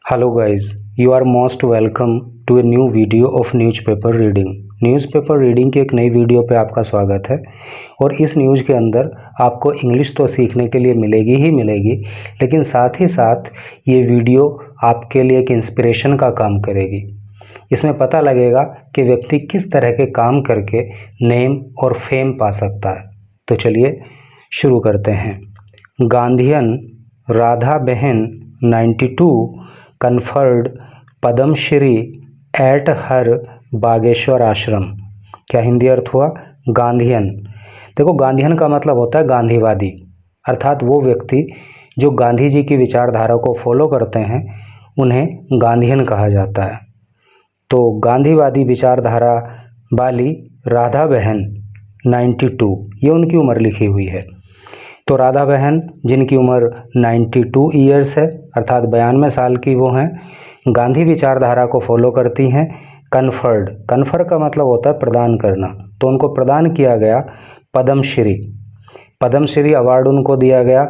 Hello guys, you are most welcome to a new video of newspaper reading। Newspaper reading की एक नई video पे आपका स्वागत है। और इस न्यूज़ के अंदर आपको इंग्लिश तो सीखने के लिए मिलेगी ही मिलेगी, लेकिन साथ ही साथ ये वीडियो आपके लिए एक इंस्पिरेशन का काम करेगी। इसमें पता लगेगा कि व्यक्ति किस तरह के काम करके नेम और फेम पा सकता है। तो चलिए शुरू करते हैं। Gandhian Radha Behn 92 conferred Padmashri at her Bageshwar ashram. क्या हिंदी अर्थ हुआ? गांधीयन। देखो, गांधीयन का मतलब होता है गांधीवादी, अर्थात वो व्यक्ति जो गांधी जी की विचारधारा को फॉलो करते हैं उन्हें गांधीयन कहा जाता है। तो गांधीवादी विचारधारा वाली राधा बहन 92, ये उनकी उम्र लिखी हुई है। तो राधा बहन जिनकी उम्र 92 ईयर्स है, अर्थात 92 साल की वो हैं, गांधी विचारधारा को फॉलो करती हैं। कन्फर्ड, कन्फर का मतलब होता है प्रदान करना, तो उनको प्रदान किया गया पद्मश्री। पद्मश्री अवार्ड उनको दिया गया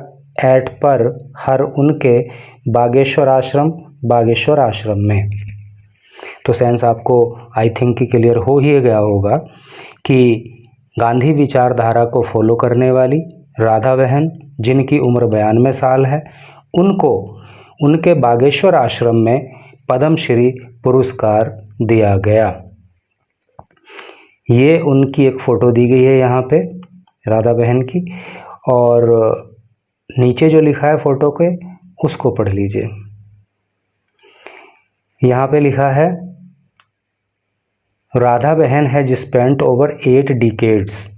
एट पर हर उनके बागेश्वर आश्रम में। तो सेंस आपको आई थिंक कि क्लियर हो ही गया होगा कि गांधी विचारधारा को फॉलो करने वाली राधा बहन जिनकी उम्र 92 साल है, उनको उनके बागेश्वर आश्रम में पद्मश्री पुरस्कार दिया गया। ये उनकी एक फ़ोटो दी गई है यहाँ पे राधा बहन की, और नीचे जो लिखा है फ़ोटो के उसको पढ़ लीजिए। यहाँ पे लिखा है राधा बहन has spent over 8 decades.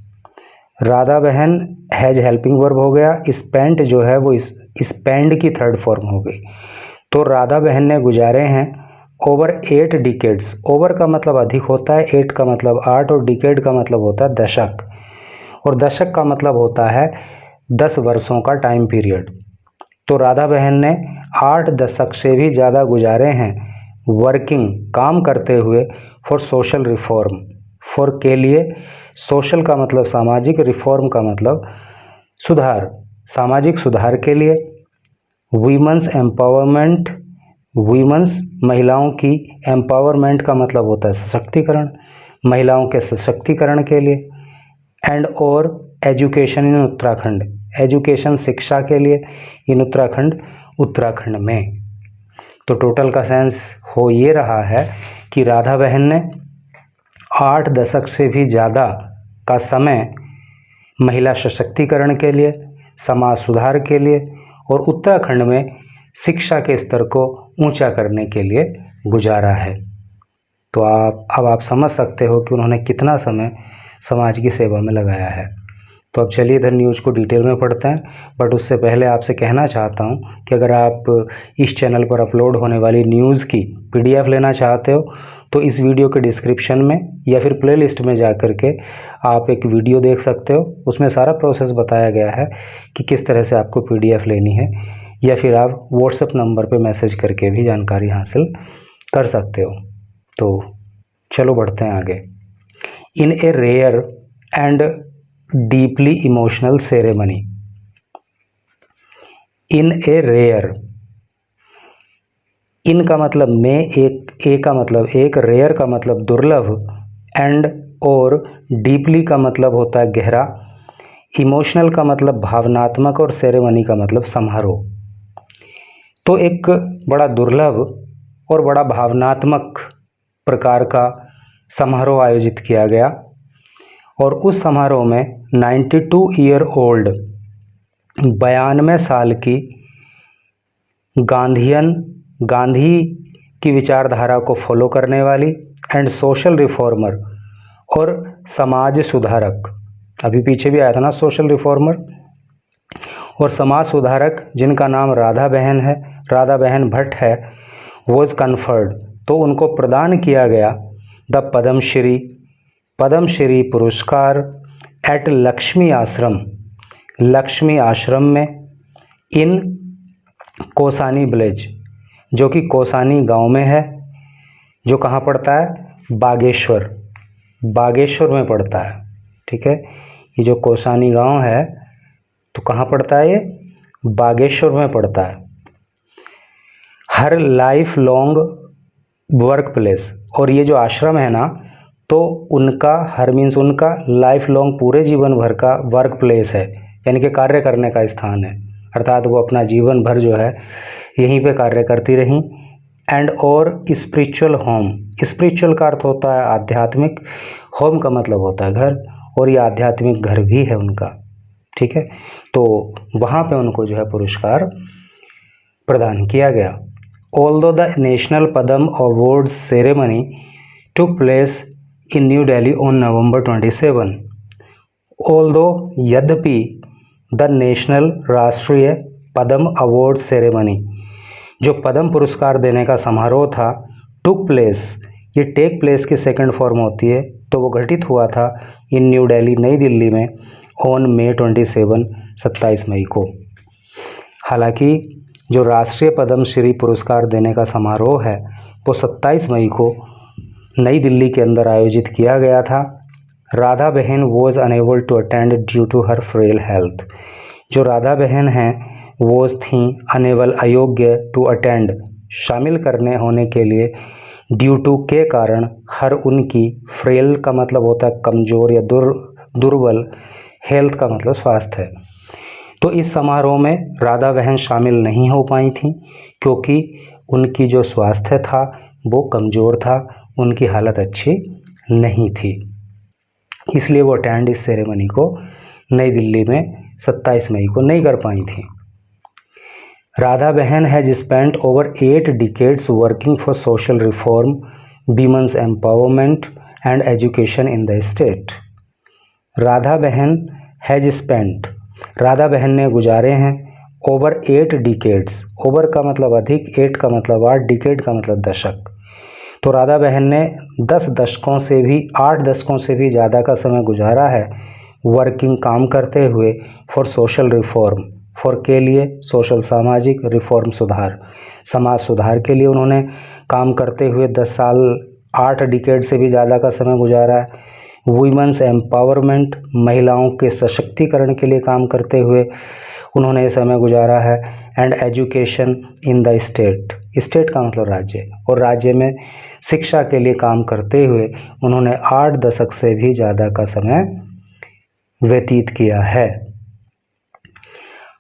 Radha बहन हैज हेल्पिंग वर्ब हो गया, स्पेंट जो है वो स्पेंड की थर्ड फॉर्म हो गई। तो राधा बहन ने गुजारे हैं ओवर 8 डिकेड्स। ओवर का मतलब अधिक होता है, 8 का मतलब 8, और डिकेड का मतलब होता है दशक, और दशक का मतलब होता है 10 वर्षों का टाइम पीरियड। तो राधा बहन ने 8 दशक से भी ज़्यादा गुजारे हैं वर्किंग, काम करते हुए, फॉर सोशल रिफॉर्म। फॉर के लिए, सोशल का मतलब सामाजिक, रिफॉर्म का मतलब सुधार, सामाजिक सुधार के लिए। वीमेंस एम्पावरमेंट, वीमेंस महिलाओं की, एम्पावरमेंट का मतलब होता है सशक्तिकरण, महिलाओं के सशक्तिकरण के लिए। एंड और एजुकेशन इन उत्तराखंड, एजुकेशन शिक्षा के लिए इन उत्तराखंड में। तो टोटल का सेंस हो ये रहा है कि राधा बहन ने 8 दशक से भी ज़्यादा का समय महिला सशक्तिकरण के लिए, समाज सुधार के लिए और उत्तराखंड में शिक्षा के स्तर को ऊंचा करने के लिए गुजारा है। तो अब आप समझ सकते हो कि उन्होंने कितना समय समाज की सेवा में लगाया है। तो अब चलिए इधर न्यूज़ को डिटेल में पढ़ते हैं, बट उससे पहले आपसे कहना चाहता हूं कि अगर आप इस चैनल पर अपलोड होने वाली न्यूज़ की PDF लेना चाहते हो तो इस वीडियो के डिस्क्रिप्शन में या फिर प्लेलिस्ट में जा कर के आप एक वीडियो देख सकते हो। उसमें सारा प्रोसेस बताया गया है कि किस तरह से आपको PDF लेनी है, या फिर आप व्हाट्सएप नंबर पे मैसेज करके भी जानकारी हासिल कर सकते हो। तो चलो बढ़ते हैं आगे। In a rare and deeply emotional ceremony. In a rare, in का मतलब में, एक, ए का मतलब एक, रेयर का मतलब दुर्लभ, एंड और डीपली का मतलब होता है गहरा, इमोशनल का मतलब भावनात्मक, और सेरेमनी का मतलब समारोह। तो एक बड़ा दुर्लभ और बड़ा भावनात्मक प्रकार का समारोह आयोजित किया गया, और उस समारोह में 92 ईयर ओल्ड, 92 साल की गांधी की विचारधारा को फॉलो करने वाली एंड सोशल रिफॉर्मर, और समाज सुधारक, अभी पीछे भी आया था ना सोशल रिफॉर्मर, और समाज सुधारक जिनका नाम राधा बहन है, राधा बहन भट्ट है, वॉज कन्फर्ड, तो उनको प्रदान किया गया द पद्मश्री पुरस्कार एट लक्ष्मी आश्रम में, इन कोसानी विलेज, जो कि कोसानी गांव में है, जो कहाँ पड़ता है? बागेश्वर में पड़ता है। ठीक है, ये जो कोसानी गांव है तो कहाँ पड़ता है? ये बागेश्वर में पड़ता है। Her life long work place, और ये जो आश्रम है ना, तो उनका हर मीन्स उनका लाइफ लॉन्ग पूरे जीवन भर का वर्क प्लेस है, यानी कि कार्य करने का स्थान है, अर्थात वो अपना जीवन भर जो है यहीं पे कार्य करती रहीं। एंड और स्पिरिचुअल होम, स्पिरिचुअल का अर्थ होता है आध्यात्मिक, होम का मतलब होता है घर, और ये आध्यात्मिक घर भी है उनका, ठीक है। तो वहाँ पे उनको जो है पुरस्कार प्रदान किया गया। Although the national Padma awards ceremony took place in new Delhi on November 27। Although यद्यपि द नेशनल राष्ट्रीय पद्म अवार्ड सेरेमनी, जो पद्म पुरस्कार देने का समारोह था, टुक प्लेस, ये टेक प्लेस की सेकंड फॉर्म होती है, तो वो घटित हुआ था इन न्यू दिल्ली, नई दिल्ली में, ऑन May 27, 27 मई को। हालांकि जो राष्ट्रीय पद्म श्री पुरस्कार देने का समारोह है वो 27 मई को नई दिल्ली के अंदर आयोजित किया गया था। Radha Behn was unable to attend due to her frail health, जो राधा बहन हैं वो थी अनेबल, अयोग्य, टू अटेंड, शामिल करने होने के लिए, ड्यू टू के कारण, हर उनकी, फ्रेल का मतलब होता है कमज़ोर या दुर्बल, हेल्थ का मतलब स्वास्थ्य है। तो इस समारोह में राधा बहन शामिल नहीं हो पाई थी क्योंकि उनकी जो स्वास्थ्य था वो कमज़ोर था, उनकी हालत अच्छी नहीं थी, इसलिए वो अटेंड इस सेरेमनी को नई दिल्ली में 27 मई को नहीं कर पाई थी। राधा बहन has spent over 8 decades working for social reform, women's empowerment and education in the state. Radha बहन हैज स्पेंट, राधा बहन ने गुजारे हैं ओवर 8 decades, ओवर का मतलब अधिक, 8 का मतलब 8, डिकेड का मतलब दशक। तो राधा बहन ने 10 दशकों से भी, 8 दशकों से भी ज़्यादा का समय गुजारा है वर्किंग, काम करते हुए, फॉर सोशल रिफॉर्म, फॉर के लिए, सोशल सामाजिक, रिफॉर्म सुधार, समाज सुधार के लिए उन्होंने काम करते हुए 10 साल, 8 डिकेड से भी ज़्यादा का समय गुजारा है। वुमेन्स एम्पावरमेंट, महिलाओं के सशक्तिकरण के लिए काम करते हुए उन्होंने ये समय गुजारा है। And education in the state, state का मतलब राज्य, और राज्य में शिक्षा के लिए काम करते हुए उन्होंने 8 दशक से भी ज़्यादा का समय व्यतीत किया है।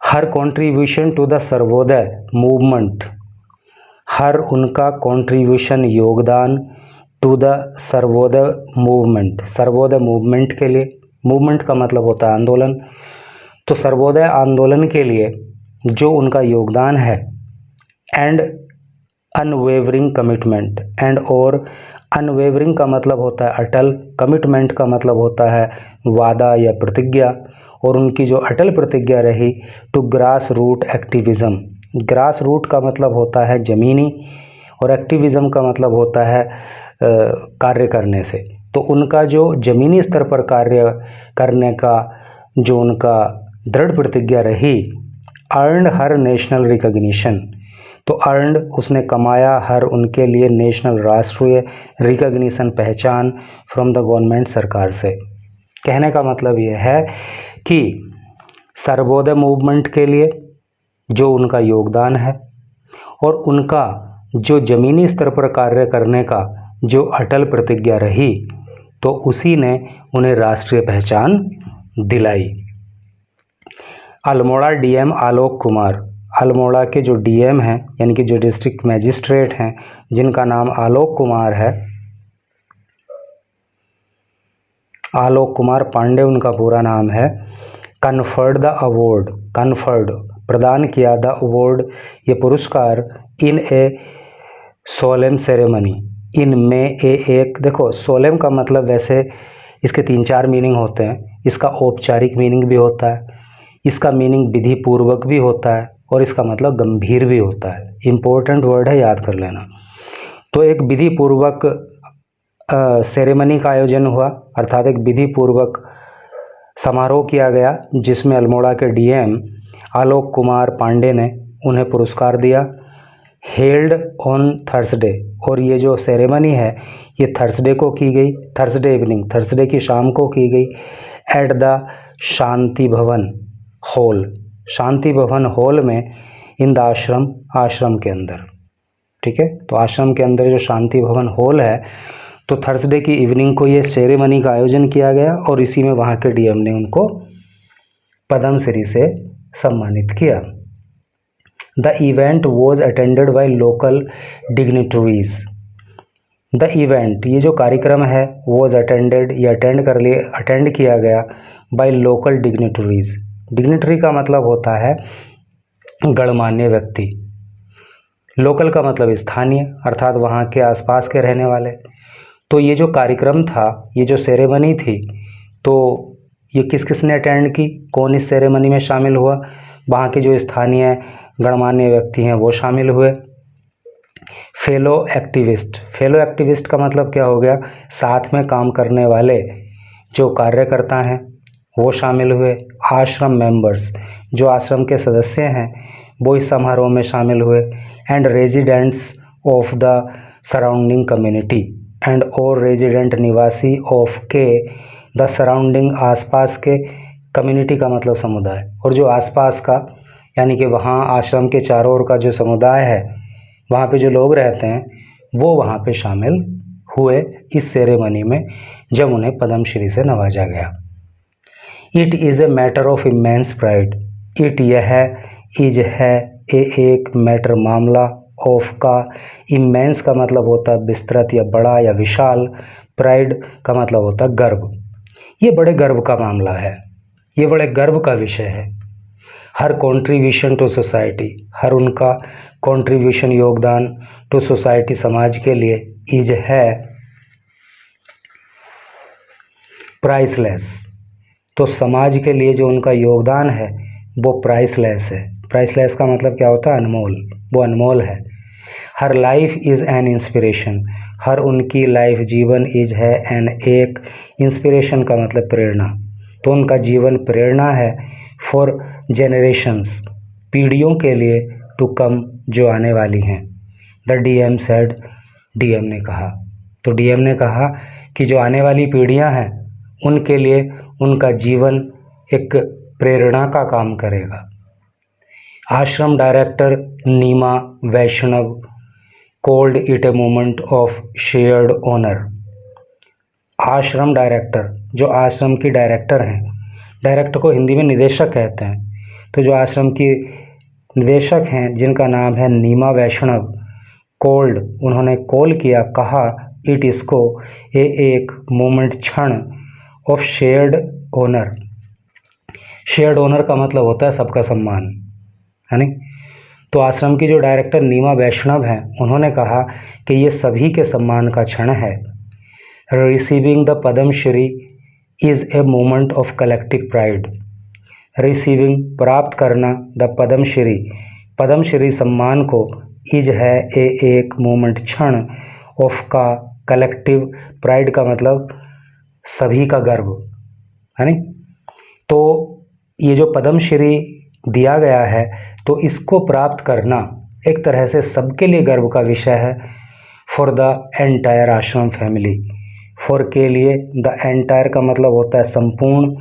Her contribution to the Sarvodaya movement, her उनका कॉन्ट्रीब्यूशन, योगदान, to the Sarvodaya movement, Sarvodaya movement के लिए, मूवमेंट का मतलब होता है आंदोलन, तो सर्वोदय आंदोलन के लिए जो उनका योगदान है। एंड अनवेवरिंग कमिटमेंट, एंड और अनवेवरिंग का मतलब होता है अटल, कमिटमेंट का मतलब होता है वादा या प्रतिज्ञा, और उनकी जो अटल प्रतिज्ञा रही to grass root activism, grass root का मतलब होता है ज़मीनी, और एक्टिविज़म का मतलब होता है कार्य करने से। तो उनका जो ज़मीनी स्तर पर कार्य करने का जो उनका दृढ़ प्रतिज्ञा रही, अर्नड हर नेशनल रिकग्निशन, तो अर्नड उसने कमाया, हर उनके लिए, नेशनल राष्ट्रीय, रिकग्निशन पहचान, फ्रॉम द गवर्नमेंट सरकार से। कहने का मतलब ये है कि सर्वोदय मूवमेंट के लिए जो उनका योगदान है और उनका जो ज़मीनी स्तर पर कार्य करने का जो अटल प्रतिज्ञा रही, तो उसी ने उन्हें राष्ट्रीय पहचान दिलाई। अल्मोड़ा डीएम आलोक कुमार, अल्मोड़ा के जो डीएम हैं यानी कि जो डिस्ट्रिक्ट मैजिस्ट्रेट हैं जिनका नाम आलोक कुमार है, आलोक कुमार पांडे उनका पूरा नाम है, कन्फर्ड द अवार्ड, कन्फर्ड प्रदान किया, द अवार्ड ये पुरस्कार, इन ए सोलेम सेरेमनी, इन में एक, देखो सोलेम का मतलब वैसे इसके 3-4 मीनिंग होते हैं, इसका औपचारिक मीनिंग भी होता है, इसका मीनिंग विधि पूर्वक भी होता है, और इसका मतलब गंभीर भी होता है। इम्पोर्टेंट वर्ड है, याद कर लेना। तो एक विधि पूर्वक सेरेमनी का आयोजन हुआ, अर्थात एक विधि पूर्वक समारोह किया गया जिसमें अल्मोड़ा के डीएम आलोक कुमार पांडे ने उन्हें पुरस्कार दिया। हेल्ड ऑन थर्सडे, और ये जो सेरेमनी है ये थर्सडे को की गई, थर्सडे इवनिंग, थर्सडे की शाम को की गई, एट द शांति भवन हॉल, शांति भवन हॉल में, इन द आश्रम, आश्रम के अंदर। ठीक है। तो आश्रम के अंदर जो शांति भवन हॉल है, तो थर्सडे की इवनिंग को ये सेरेमनी का आयोजन किया गया और इसी में वहाँ के डीएम ने उनको पद्मश्री से सम्मानित किया। The event was attended by local dignitaries. The event, ये जो कार्यक्रम है, वॉज अटेंडेड, ये अटेंड किया गया बाय लोकल डिग्निटरीज। डिग्निटरी का मतलब होता है गणमान्य व्यक्ति, लोकल का मतलब स्थानीय, अर्थात वहाँ के आसपास के रहने वाले। तो ये जो कार्यक्रम था, ये जो सेरेमनी थी, तो ये किस किस ने अटेंड की, कौन इस सेरेमनी में शामिल हुआ? वहाँ के जो स्थानीय गणमान्य व्यक्ति हैं वो शामिल हुए। फेलो एक्टिविस्ट, फेलो एक्टिविस्ट का मतलब क्या हो गया? साथ में काम करने वाले जो कार्यकर्ता हैं वो शामिल हुए। आश्रम मेंबर्स, जो आश्रम के सदस्य हैं वो इस समारोह में शामिल हुए। And residents of the surrounding community, and और रेजिडेंट, निवासी, ऑफ के, द सराउंडिंग, आसपास के, कम्युनिटी का मतलब समुदाय, और जो आसपास का यानी कि वहाँ आश्रम के चारों ओर का जो समुदाय है, वहाँ पे जो लोग रहते हैं वो वहाँ पे शामिल हुए इस सेरेमनी में जब उन्हें पद्मश्री से नवाजा गया। It is a matter of immense pride. It, यह, इज है, एक मैटर मामला, ऑफ का, इमेंस का मतलब होता है विस्तृत या बड़ा या विशाल, प्राइड का मतलब होता है गर्व। ये बड़े गर्व का मामला है, ये बड़े गर्व का विषय है। हर कॉन्ट्रीब्यूशन टू सोसाइटी, हर उनका कॉन्ट्रीब्यूशन, योगदान, टू सोसाइटी, समाज के लिए, इज है प्राइसलेस। तो समाज के लिए जो उनका योगदान है वो प्राइसलेस है। प्राइसलेस का मतलब क्या होता है? अनमोल, वो अनमोल है। Her life is an inspiration, her उनकी लाइफ, जीवन, इज है, एन, एक, इंस्पिरेशन का मतलब प्रेरणा, तो उनका जीवन प्रेरणा है। फॉर जेनरेशंस, पीढ़ियों के लिए, टू कम, जो आने वाली हैं। द डीएम सेड, डीएम ने कहा, तो डीएम ने कहा कि जो आने वाली पीढ़ियां हैं उनके लिए उनका जीवन एक प्रेरणा का काम करेगा। Ashram director Neema Vaishnav called it a moment of shared honour. Ashram director, जो आश्रम की डायरेक्टर हैं, डायरेक्टर को हिंदी में निदेशक कहते हैं, तो जो आश्रम की निदेशक हैं जिनका नाम है नीमा वैष्णव, कॉल्ड, उन्होंने कॉल किया, कहा, इट, इसको, एक मोमेंट, क्षण, of shared honour. Shared honour का मतलब होता है सबका सम्मान, है नहीं? तो आश्रम की जो डायरेक्टर नीमा वैष्णव हैं उन्होंने कहा कि ये सभी के सम्मान का क्षण है। Receiving the Padmashri is a moment of collective pride. Receiving, प्राप्त करना, द पद्मश्री, पद्मश्री सम्मान को, इज है, एक मोमेंट, क्षण, ऑफ का, कलेक्टिव, प्राइड का मतलब सभी का गर्व, है नहीं? तो ये जो पद्मश्री दिया गया है तो इसको प्राप्त करना एक तरह से सबके लिए गर्व का विषय है। फॉर द एंटायर आश्रम फैमिली, फॉर के लिए, द एंटायर का मतलब होता है संपूर्ण,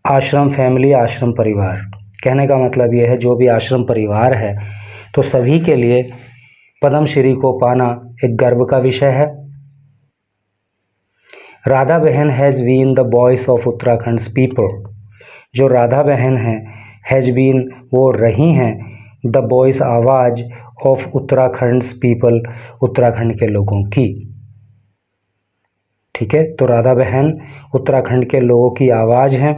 आश्रम फैमिली, आश्रम परिवार, कहने का मतलब ये है जो भी आश्रम परिवार है तो सभी के लिए पद्मश्री को पाना एक गर्व का विषय है। राधा बहन has been the voice of Uttarakhand people, जो राधा बहन हैं, हैज़ बीन, वो रही हैं, द वॉइस, आवाज़, ऑफ उत्तराखंड पीपल, उत्तराखंड के लोगों की। ठीक है, तो राधा बहन उत्तराखंड के लोगों की आवाज़ हैं।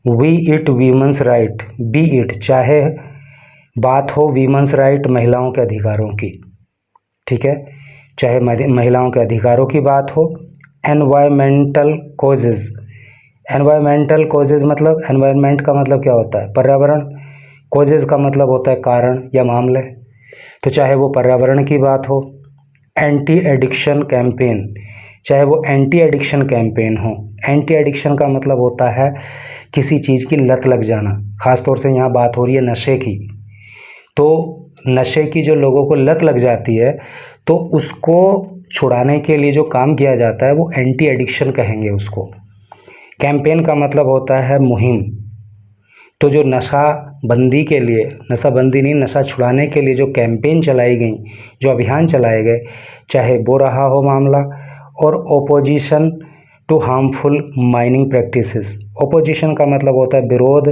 Be it women's right, be it, चाहे बात हो वीमेंस राइट, महिलाओं के अधिकारों की, ठीक है, चाहे महिलाओं के अधिकारों की बात हो। एनवायरमेंटल कॉजेज़, एनवायरमेंटल कॉजेज़ मतलब, एनवायरमेंट का मतलब क्या होता है? पर्यावरण। कॉजेज़ का मतलब होता है कारण या मामले, तो चाहे वो पर्यावरण की बात हो। एंटी एडिक्शन कैंपेन, चाहे वो एंटी एडिक्शन कैंपेन हो। एंटी एडिक्शन का मतलब होता है किसी चीज़ की लत लग जाना, ख़ास तौर से यहाँ बात हो रही है नशे की। तो नशे की जो लोगों को लत लग जाती है तो उसको छुड़ाने के लिए जो काम किया जाता है वो एंटी एडिक्शन कहेंगे उसको। कैंपेन का मतलब होता है मुहिम, तो जो नशाबंदी के लिए, नशाबंदी नहीं, नशा छुड़ाने के लिए जो कैंपेन चलाई गई, जो अभियान चलाए गए, चाहे वो रहा हो मामला, और opposition to harmful mining practices. Opposition का मतलब होता है विरोध,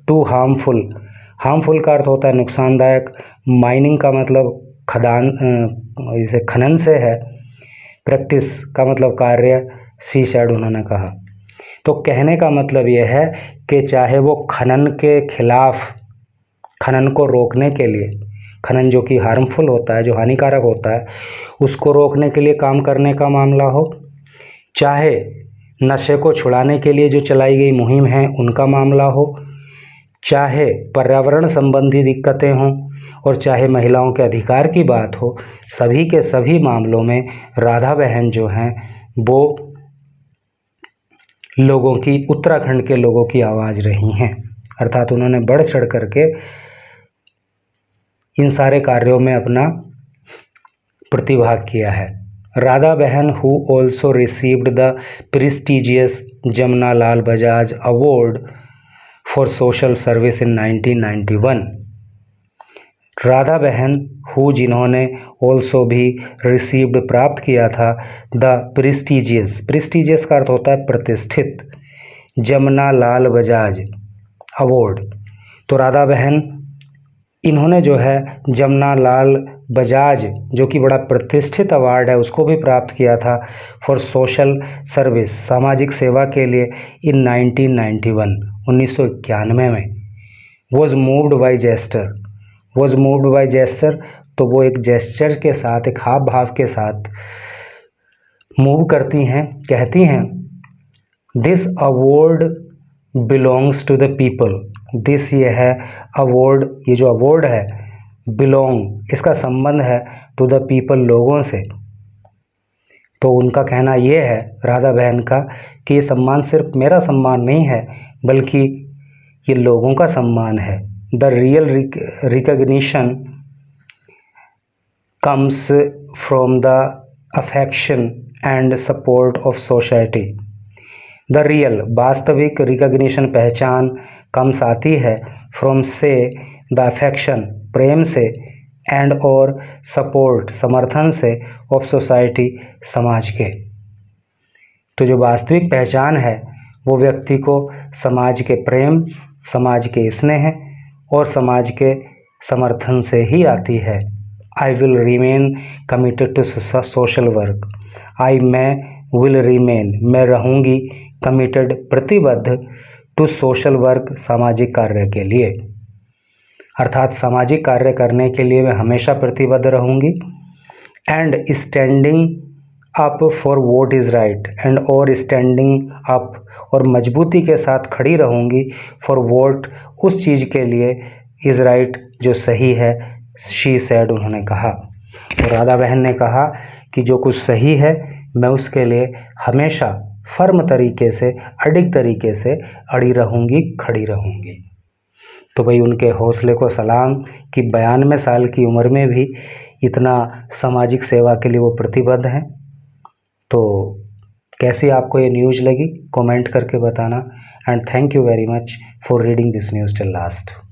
टू हार्मफुल, हार्मफुल का अर्थ होता है नुकसानदायक, माइनिंग का मतलब खदान, जैसे खनन से है, प्रैक्टिस का मतलब कार्य, शी सैड उन्होंने कहा। तो कहने का मतलब यह है कि चाहे वो खनन के खिलाफ, खनन को रोकने के लिए, खनन जो कि हार्मफुल होता है, जो हानिकारक होता है, उसको रोकने के लिए काम करने का मामला हो, चाहे नशे को छुड़ाने के लिए जो चलाई गई मुहिम है उनका मामला हो, चाहे पर्यावरण संबंधी दिक्कतें हों, और चाहे महिलाओं के अधिकार की बात हो, सभी के सभी मामलों में राधा बहन जो हैं वो लोगों की, उत्तराखंड के लोगों की आवाज़ रही हैं। अर्थात उन्होंने बढ़ चढ़ करके इन सारे कार्यों में अपना प्रतिभाग किया है। राधा बहन who also received the prestigious Jamuna Lal Bajaj award for social service in 1991। Radha बहन हु, जिन्होंने ऑल्सो भी रिसीव्ड, प्राप्त किया था, द प्रेस्टिजियस, प्रेस्टिजियस का अर्थ होता है प्रतिष्ठित, जमुना लाल बजाज अवार्ड। तो राधा बहन, इन्होंने जो है जमुना लाल बजाज, जो कि बड़ा प्रतिष्ठित अवार्ड है, उसको भी प्राप्त किया था फॉर सोशल सर्विस, सामाजिक सेवा के लिए, इन 1991, 1991 में। Was moved by gesture, was moved by gesture, तो वो एक जेस्चर के साथ, एक हाव भाव के साथ मूव करती हैं, कहती हैं, this award belongs to the people, this, ये है, अवार्ड, ये जो अवार्ड है, बिलोंग, इसका संबंध है टू द पीपल, लोगों से। तो उनका कहना ये है, राधा बहन का, कि ये सम्मान सिर्फ मेरा सम्मान नहीं है, बल्कि ये लोगों का सम्मान है। The real recognition comes from the affection and support of society. The real, वास्तविक, रिकग्निशन, पहचान, कम्स, आती है, फ्रॉम से, द अफेक्शन, प्रेम से, एंड और सपोर्ट, समर्थन से, ऑफ सोसाइटी, समाज के। तो जो वास्तविक पहचान है वो व्यक्ति को समाज के प्रेम, समाज के स्नेह और समाज के समर्थन से ही आती है। I will remain committed to social work, I, मैं, विल रिमेन, मैं रहूँगी, कमिटेड, प्रतिबद्ध, टू सोशल वर्क, सामाजिक कार्य के लिए। अर्थात सामाजिक कार्य करने के लिए मैं हमेशा प्रतिबद्ध रहूँगी। And standing up for what is right, and और स्टैंडिंग अप, और मजबूती के साथ खड़ी रहूँगी, फॉर वॉट, उस चीज़ के लिए, इज़ राइट, जो सही है, शी सैड, उन्होंने कहा। तो राधा बहन ने कहा कि जो कुछ सही है मैं उसके लिए हमेशा फर्म तरीके से, अडिग तरीके से अड़ी रहूँगी, खड़ी रहूँगी। तो भाई उनके हौसले को सलाम कि 92 साल की उम्र में भी इतना सामाजिक सेवा के लिए वो प्रतिबद्ध हैं। तो कैसी आपको ये न्यूज़ लगी, कमेंट करके बताना। And thank you very much for reading this news till last.